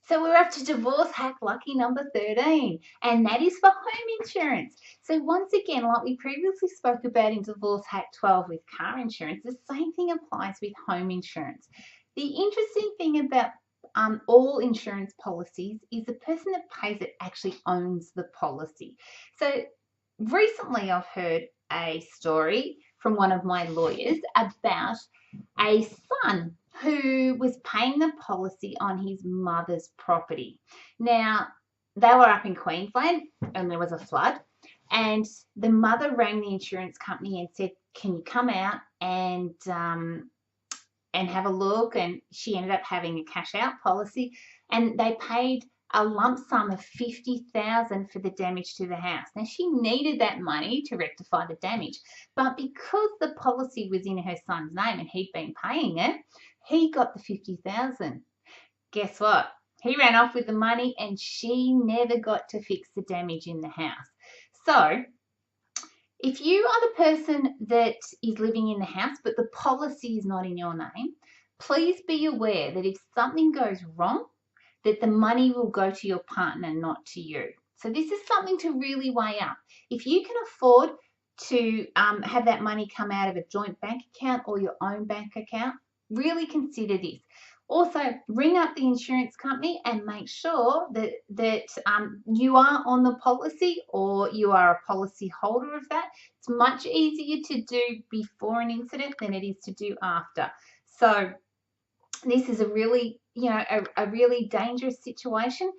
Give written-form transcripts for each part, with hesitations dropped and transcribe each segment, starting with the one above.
So we're up to divorce hack lucky number 13, and that is for home insurance. So once again, like we previously spoke about in divorce hack 12 with car insurance, the same thing applies with home insurance. The interesting thing about all insurance policies is the person that pays it actually owns the policy. So recently I've heard a story from one of my lawyers about a son who was paying the policy on his mother's property. Now, they were up in Queensland and there was a flood, and the mother rang the insurance company and said, "Can you come out and have a look?" And she ended up having a cash out policy, and they paid a lump sum of 50,000 for the damage to the house. Now she needed that money to rectify the damage, but because the policy was in her son's name and he'd been paying it, he got the 50,000. Guess what? He ran off with the money and she never got to fix the damage in the house. So if you are the person that is living in the house but the policy is not in your name, please be aware that if something goes wrong, that the money will go to your partner, not to you. So this is something to really weigh up. If you can afford to have that money come out of a joint bank account or your own bank account, really consider this. Also, ring up the insurance company and make sure that you are on the policy or you are a policy holder of that. It's much easier to do before an incident than it is to do after. So this is a really, a really dangerous situation,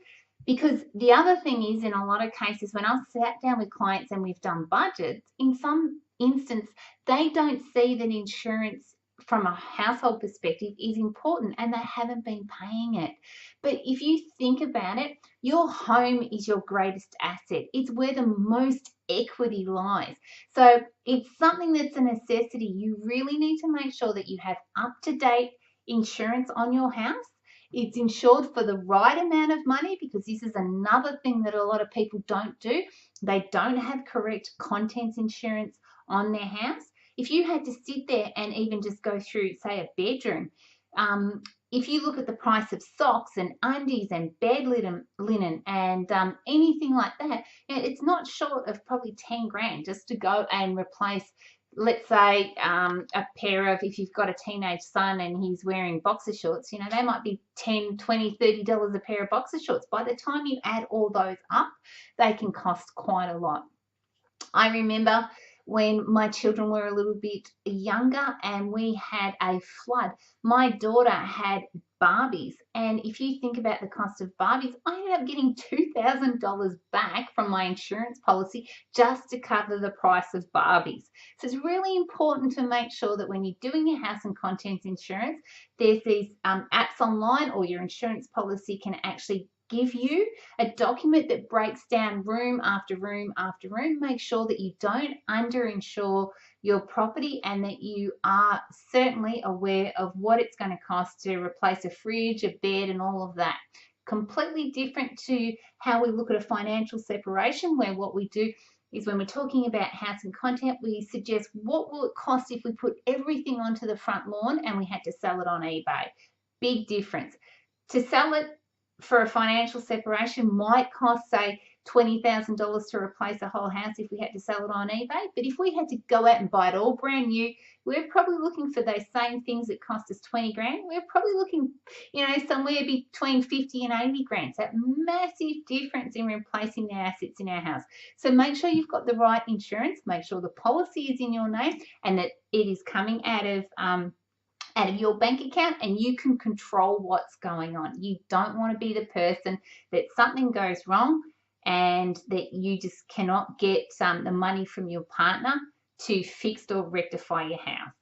because the other thing is, in a lot of cases, when I've sat down with clients and we've done budgets, in some instance, they don't see that insurance from a household perspective is important and they haven't been paying it. But if you think about it, your home is your greatest asset. It's where the most equity lies. So it's something that's a necessity. You really need to make sure that you have up-to-date insurance on your house. It's insured for the right amount of money, because this is another thing that a lot of people don't do. They don't have correct contents insurance on their house. If you had to sit there and even just go through, say, a bedroom, if you look at the price of socks and undies and bed linen and anything like that, it's not short of probably 10 grand just to go and replace, let's say, a pair of, if you've got a teenage son and he's wearing boxer shorts, they might be $10, $20, $30 a pair of boxer shorts. By the time you add all those up, they can cost quite a lot. I remember when my children were a little bit younger and we had a flood. My daughter had Barbies, and if you think about the cost of Barbies, I ended up getting $2,000 back from my insurance policy just to cover the price of Barbies. So it's really important to make sure that when you're doing your house and contents insurance, there's these apps online, or your insurance policy can actually give you a document that breaks down room after room after room. Make sure that you don't underinsure your property and that you are certainly aware of what it's going to cost to replace a fridge, a bed, and all of that. Completely different to how we look at a financial separation, where what we do is, when we're talking about house and content, we suggest what will it cost if we put everything onto the front lawn and we had to sell it on eBay. Big difference. To sell it for a financial separation might cost, say, $20,000 to replace a whole house if we had to sell it on eBay. But if we had to go out and buy it all brand new, we're probably looking for those same things that cost us 20 grand. We're probably looking, somewhere between 50 and 80 grand. So that massive difference in replacing the assets in our house. So make sure you've got the right insurance, make sure the policy is in your name and that it is coming out of your bank account, and you can control what's going on. You don't want to be the person that something goes wrong and that you just cannot get the money from your partner to fix or rectify your house.